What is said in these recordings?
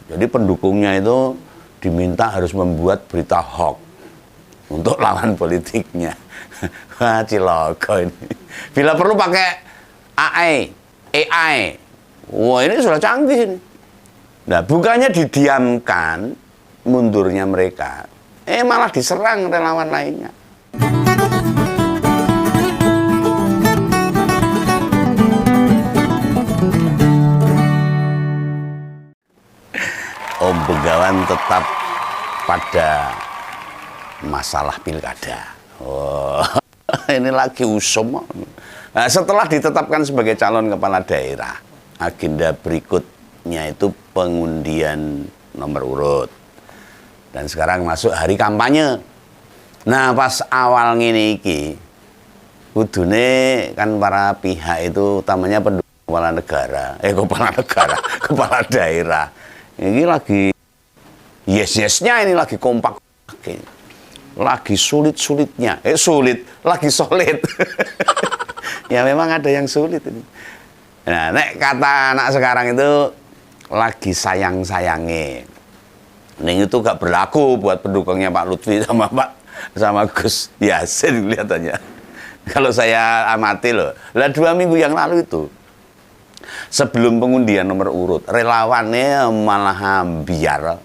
Jadi pendukungnya itu diminta harus membuat berita hoax untuk lawan politiknya. Wah, ciloko ini. Bila perlu pakai AI. Wah, ini sudah canggih ini. Nah, bukannya didiamkan mundurnya mereka, malah diserang relawan lainnya. Om Begawan tetap pada masalah pilkada. Oh, ini lagi usum. Nah, setelah ditetapkan sebagai calon kepala daerah, agenda berikutnya itu pengundian nomor urut. Dan sekarang masuk hari kampanye. Nah, pas awal ngene iki, kudune kan para pihak itu utamanya pendukung kepala daerah. Ini lagi yes-yesnya, ini lagi kompak, lagi sulit-sulitnya, lagi solid. Ya memang ada yang sulit ini. Nah, nek kata anak sekarang itu lagi sayang-sayangnya. Ini itu gak berlaku buat pendukungnya Pak Lutfi sama Gus Yassin kelihatannya. Kalau saya amati loh, 2 minggu yang lalu itu, sebelum pengundian nomor urut, relawannya malah biar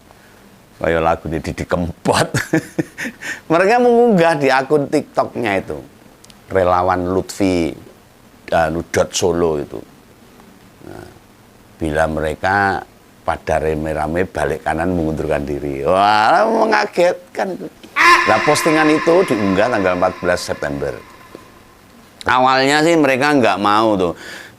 kayak lagu ini Didi Kempot. Mereka mengunggah di akun TikToknya itu, relawan Lutfi .solo itu. Nah, bila mereka pada rame-rame balik kanan mengundurkan diri. Wah, mengagetkan. Nah, postingan itu diunggah tanggal 14 September. Awalnya sih mereka nggak mau tuh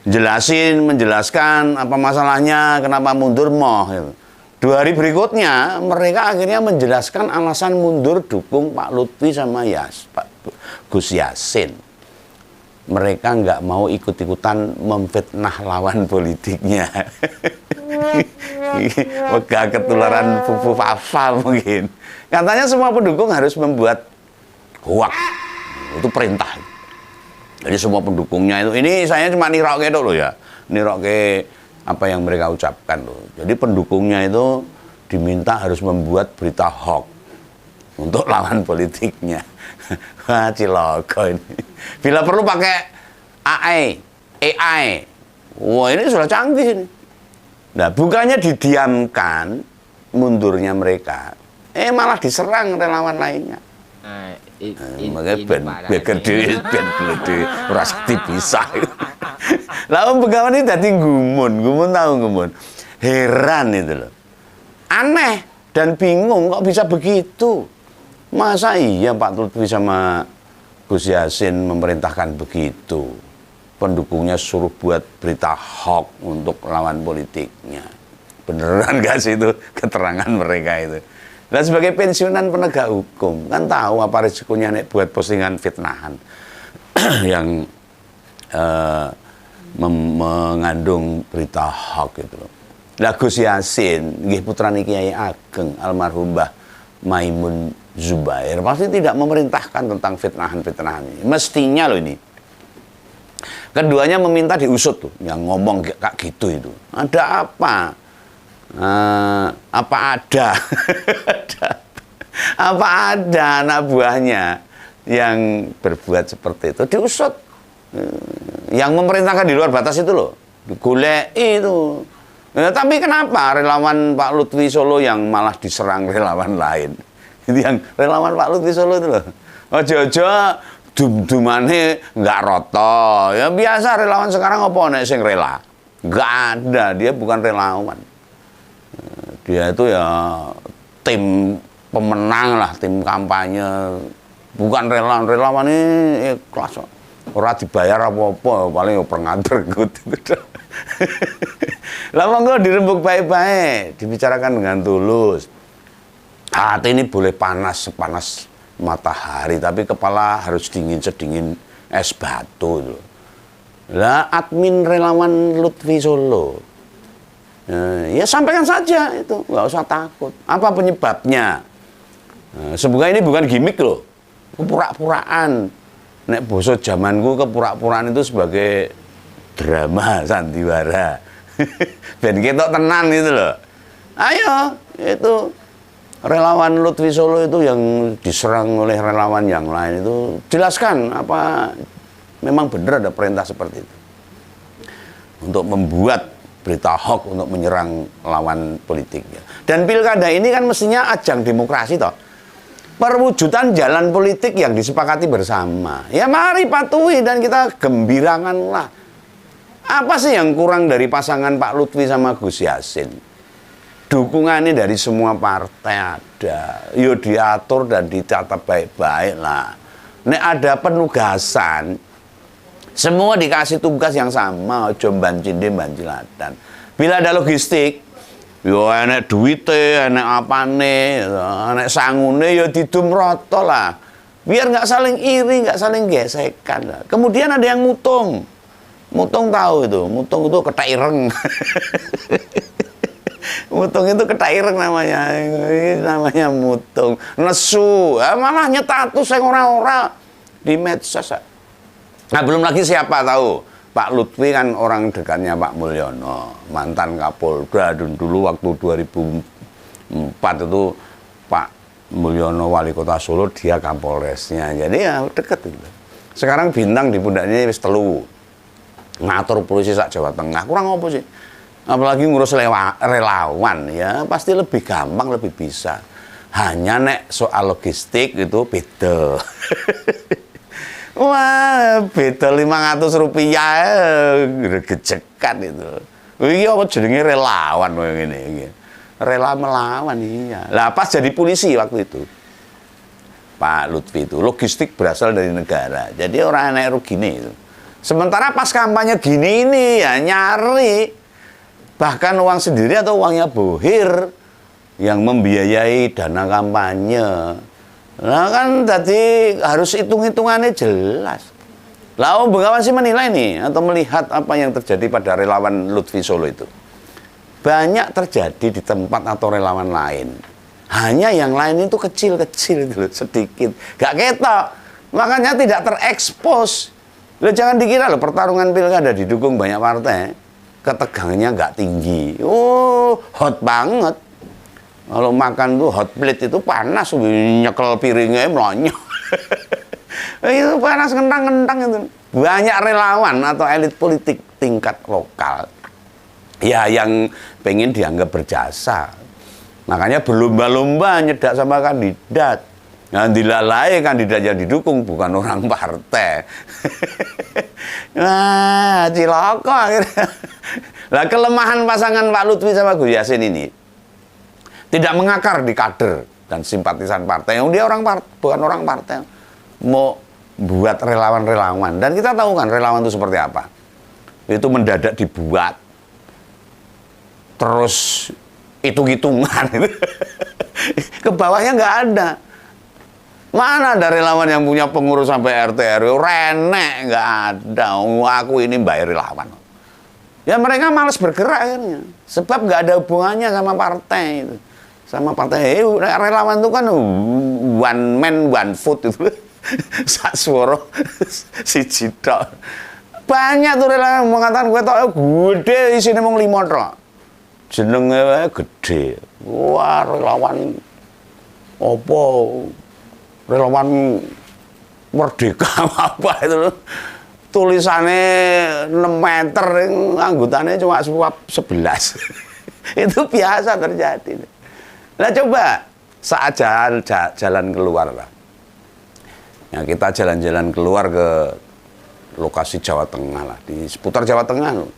menjelaskan apa masalahnya, kenapa mundur gitu. 2 hari berikutnya mereka akhirnya menjelaskan alasan mundur dukung Pak Lutfi sama Pak Gus Yassin. Mereka nggak mau ikut-ikutan memfitnah lawan politiknya. Wegah ketularan pupu Fafa mungkin. Katanya semua pendukung harus membuat hoax. Itu perintah. Jadi semua pendukungnya itu, ini saya cuma niroke itu loh ya, niroke apa yang mereka ucapkan loh. Jadi pendukungnya itu diminta harus membuat berita hoax untuk lawan politiknya. Wah, ciloko ini. Bila perlu pakai AI. Wah, ini sudah canggih ini. Nah, bukannya didiamkan mundurnya mereka, malah diserang relawan lainnya. Makanya biar gede rasa bisa. Lah Om Begawan ini tadi gumun tahu gumun. Heran itu loh. Aneh dan bingung kok bisa begitu. Masa iya Pak Lutfi sama Gus Yassin memerintahkan begitu. Pendukungnya suruh buat berita hoax untuk lawan politiknya. Beneran gak sih itu keterangan mereka itu? Dan sebagai pensiunan penegak hukum, kan tahu apa risikonya nek buat postingan fitnahan yang mengandung berita hoax gitu loh. Lah Gus Yassin, nggih putrane Kiai Ageng almarhum Mbah Maimun Zubair pasti tidak memerintahkan tentang fitnahan-fitnahan ini. Mestinya loh ini. Keduanya meminta diusut tuh, yang ngomong kayak gitu itu. Ada apa? Apa ada apa ada anak buahnya yang berbuat seperti itu diusut, yang memerintahkan di luar batas itu loh digolek itu. Tapi kenapa relawan Pak Lutfi Solo yang malah diserang relawan lain? Itu yang relawan Pak Lutfi Solo itu loh, ojo-ojo dumane nggak roto ya, biasa relawan sekarang apa nek sing rela, nggak ada, dia bukan relawan. Dia itu ya tim pemenang lah, tim kampanye, bukan relawan ini kelas ora dibayar apa-apa, paling pengantar gitu. Lah monggo dirembuk baik-baik, dibicarakan dengan tulus. Hati ini boleh panas sepanas matahari, tapi kepala harus dingin sedingin es batu. Lah admin relawan Lutfi Solo, ya sampaikan saja itu, nggak usah takut. Apa penyebabnya? Semoga ini bukan gimmick loh, kepura-puraan. Nek boso zamanku kepura-puraan itu sebagai drama sandiwara. Ben ketok tenan itu loh. Ayo, itu relawan Lutfi Solo itu yang diserang oleh relawan yang lain itu, jelaskan apa memang benar ada perintah seperti itu untuk membuat berita hoax untuk menyerang lawan politiknya. Dan pilkada ini kan mestinya ajang demokrasi toh, perwujudan jalan politik yang disepakati bersama. Ya mari patuhi dan kita gembirakanlah. Apa sih yang kurang dari pasangan Pak Lutfi sama Gus Yassin? Dukungannya dari semua partai ada, yo diatur dan dicatat baik-baik lah. Nek ada penugasan, semua dikasih tugas yang sama, ojo banjinde banjilatan. Bila ada logistik, yo enek duite, enek apane, enek sangune, yo didumroto lah. Biar nggak saling iri, nggak saling gesekan lah. Kemudian ada yang mutung. Mutung tahu itu, mutung itu ketak ireng. Mutung itu ketak ireng namanya. Ini namanya mutung. Nesu, malah nyetatus yang ora-ora di medsos. Nah, belum lagi siapa tahu. Pak Lutfi kan orang dekatnya Pak Mulyono, mantan Kapolda, dan dulu waktu 2004 itu Pak Mulyono wali kota Solo, dia Kapolresnya. Jadi ya deket itu. Sekarang bintang di pundaknya wis telu. Ngatur polisi sak Jawa Tengah, kurang apa sih? Apalagi ngurus relawan, ya pasti lebih gampang, lebih bisa. Hanya nek soal logistik itu beda. Wah, beda 500 rupiah, gejekan itu. Ini apa jenenge relawan ini. Rela melawan, iya. Lah pas jadi polisi waktu itu, Pak Lutfi itu, logistik berasal dari negara. Jadi orang naik rugi nih itu. Sementara pas kampanye gini ini ya nyari bahkan uang sendiri atau uangnya Bohir yang membiayai dana kampanye. Nah kan tadi harus hitung-hitungannya jelas. Lah Bengawan sih menilai nih atau melihat apa yang terjadi pada relawan Lutfi Solo itu. Banyak terjadi di tempat atau relawan lain. Hanya yang lain itu kecil-kecil itu sedikit. Gak ketok. Makanya tidak terekspos. Loh, jangan dikira loh pertarungan pilkada didukung banyak partai, ketegangannya nggak tinggi. Oh, hot banget. Kalau makan tuh hot plate itu panas, nyekel piringnya melonyo. Itu panas kentang-kentang itu. Banyak relawan atau elit politik tingkat lokal, ya yang pengen dianggap berjasa. Makanya berlomba-lomba nyedak sama kandidat. Nah, dilalai kandidat yang didukung bukan orang partai. Wah, ciloko akhirnya. Lah kelemahan pasangan Pak Lutfi sama Gus Yassin ini tidak mengakar di kader dan simpatisan partai. Yang dia bukan orang partai. Mau buat relawan-relawan. Dan kita tahu kan relawan itu seperti apa. Itu mendadak dibuat. Terus hitung-hitungan. Ke bawahnya nggak ada. Mana ada relawan yang punya pengurus sampai RT RW? Renek, nggak ada. Aku ini bayar relawan. Ya mereka malas bergerak akhirnya. Sebab nggak ada hubungannya sama partai itu. Sama partai, relawan itu kan one man, one foot itu. Sak suara, si cidok. Banyak tuh relawan mengatakan gue tau gede isinya mau 5 tok. Jenenge gede. Wah relawan opo? Relawan merdeka apa itu tulisannya 6 meter anggotanya cuma 11. Itu biasa terjadi. Nah coba saat jalan keluar lah ya, kita jalan-jalan keluar ke lokasi Jawa Tengah lah, di seputar Jawa Tengah loh.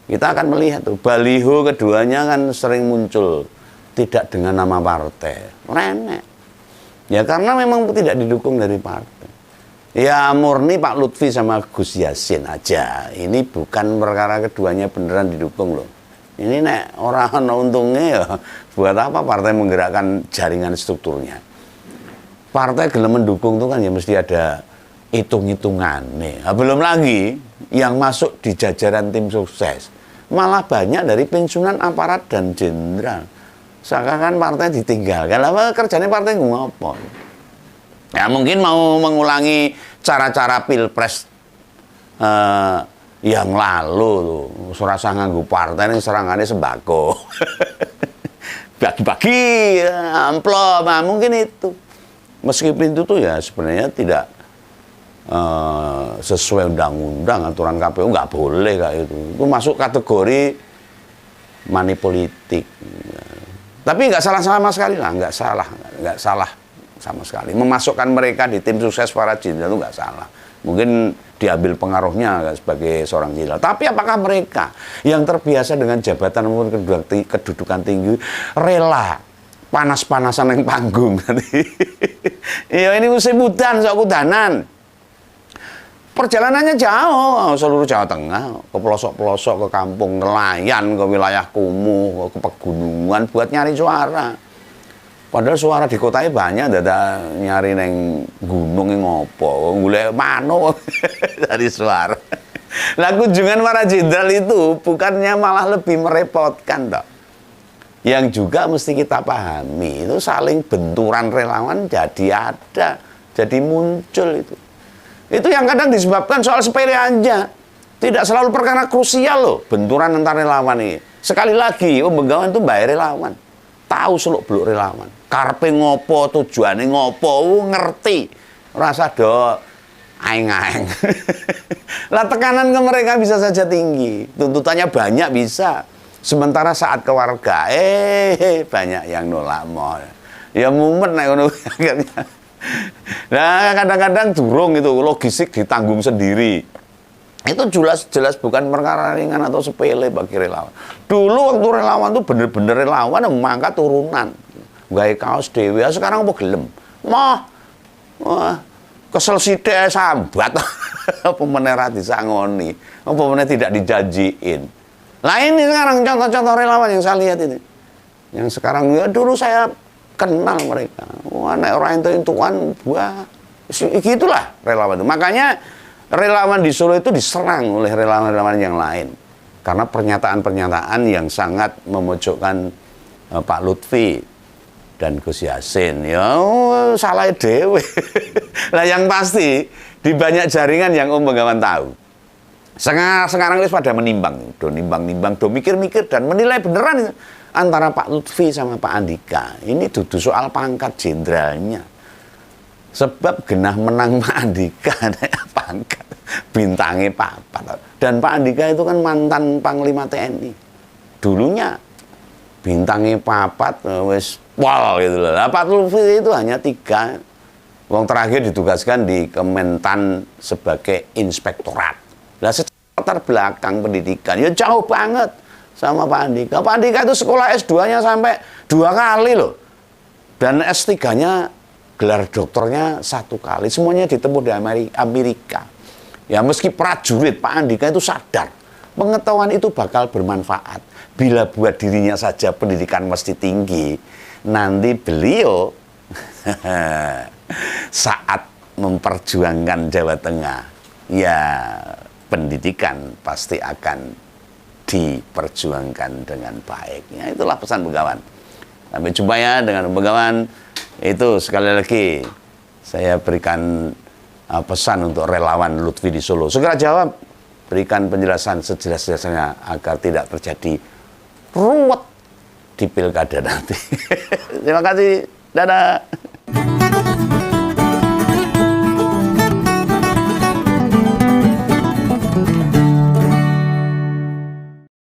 Kita akan melihat tuh baliho keduanya kan sering muncul tidak dengan nama partai, renek. Ya karena memang tidak didukung dari partai. Ya murni Pak Lutfi sama Gus Yassin aja. Ini bukan perkara keduanya beneran didukung loh. Ini nek orang untungnya ya buat apa partai menggerakkan jaringan strukturnya. Partai gelem mendukung tuh kan ya mesti ada hitung-hitungan nih. Nah, belum lagi yang masuk di jajaran tim sukses. Malah banyak dari pensiunan aparat dan jenderal. Seakan-akan partai ditinggalkan. Lah kerjanya partai ngopo? Ya mungkin mau mengulangi cara-cara pilpres yang lalu tuh. Serasa nganggu partai ini serangannya sembako. bagi-bagi amplop, nah, mungkin itu. Meskipun itu tuh ya sebenarnya tidak sesuai undang-undang, aturan KPU nggak boleh kayak itu. Itu masuk kategori money politik. Tapi nggak salah sama sekali lah, nggak salah sama sekali. Memasukkan mereka di tim sukses para jenderal itu nggak salah. Mungkin diambil pengaruhnya sebagai seorang jenderal. Tapi apakah mereka yang terbiasa dengan jabatan maupun kedudukan tinggi rela panas-panasan yang panggung? Ya ini musim udan, sok udanan. Perjalanannya jauh, seluruh Jawa Tengah, ke pelosok-pelosok, ke kampung nelayan, ke wilayah kumuh, ke pegunungan buat nyari suara. Padahal suara di kotanya banyak, dada nyari neng gunung ngopo, golek mano dari suara. Nah, kunjungan para jenderal itu bukannya malah lebih merepotkan, toh. Yang juga mesti kita pahami itu saling benturan relawan jadi ada, jadi muncul itu. Itu yang kadang disebabkan soal sepele aja. Tidak selalu perkara krusial loh, benturan antar relawan ini. Sekali lagi, Begawan itu bayar relawan. Tahu seluk-beluk relawan. Karpe ngopo, tujuannya ngopo, ngerti. Rasa do aing-aing. Lah tekanan ke mereka bisa saja tinggi. Tuntutannya banyak bisa. Sementara saat keluarga, banyak yang nolak mau. Ya mumet naik akhirnya. Nah, kadang-kadang durung itu logistik ditanggung sendiri. Itu jelas bukan perkara ringan atau sepele bagi relawan. Dulu waktu relawan tuh bener-bener relawan mengangkat turunan. Gawe kaos dewe, sekarang apa gelem? Wah, kesel sithik sambat. Apa meneh ra disangoni, apa meneh tidak dijanjiin. Lah ini sekarang contoh-contoh relawan yang saya lihat ini. Yang sekarang ya dulu saya kenal mereka. Wah, nek ora entuk-entukan buah. Gitulah relawan itu. Makanya relawan di Solo itu diserang oleh relawan-relawan yang lain. Karena pernyataan-pernyataan yang sangat memojokkan Pak Lutfi dan Gus Yassin. Ya, salah dewe. Lah yang pasti di banyak jaringan yang Begawan tahu. Sekarang wis pada menimbang, do mikir-mikir dan menilai beneran antara Pak Lutfi sama Pak Andika. Ini dudu soal pangkat jenderalnya. Sebab genah menang Pak Andika pangkat bintangnya papat. Dan Pak Andika itu kan mantan Panglima TNI. Dulunya bintangnya papat wis pol gitu loh. Lah Pak Lutfi itu hanya 3. Wong terakhir ditugaskan di Kementan sebagai inspektorat. Lah secara latar belakang pendidikan ya jauh banget sama Pak Andika. Pak Andika itu sekolah S2-nya sampai 2 kali loh. Dan S3-nya gelar doktornya 1 kali. Semuanya ditempuh di Amerika. Ya meski prajurit, Pak Andika itu sadar pengetahuan itu bakal bermanfaat. Bila buat dirinya saja pendidikan mesti tinggi, nanti beliau saat memperjuangkan Jawa Tengah, ya pendidikan pasti akan diperjuangkan dengan baiknya. Itulah pesan Begawan. Sampai jumpa ya dengan Begawan. Itu sekali lagi saya berikan pesan untuk relawan Lutfi di Solo. Segera jawab, berikan penjelasan sejelas-jelasnya agar tidak terjadi ruwet di pilkada nanti. Terima kasih. Dadah.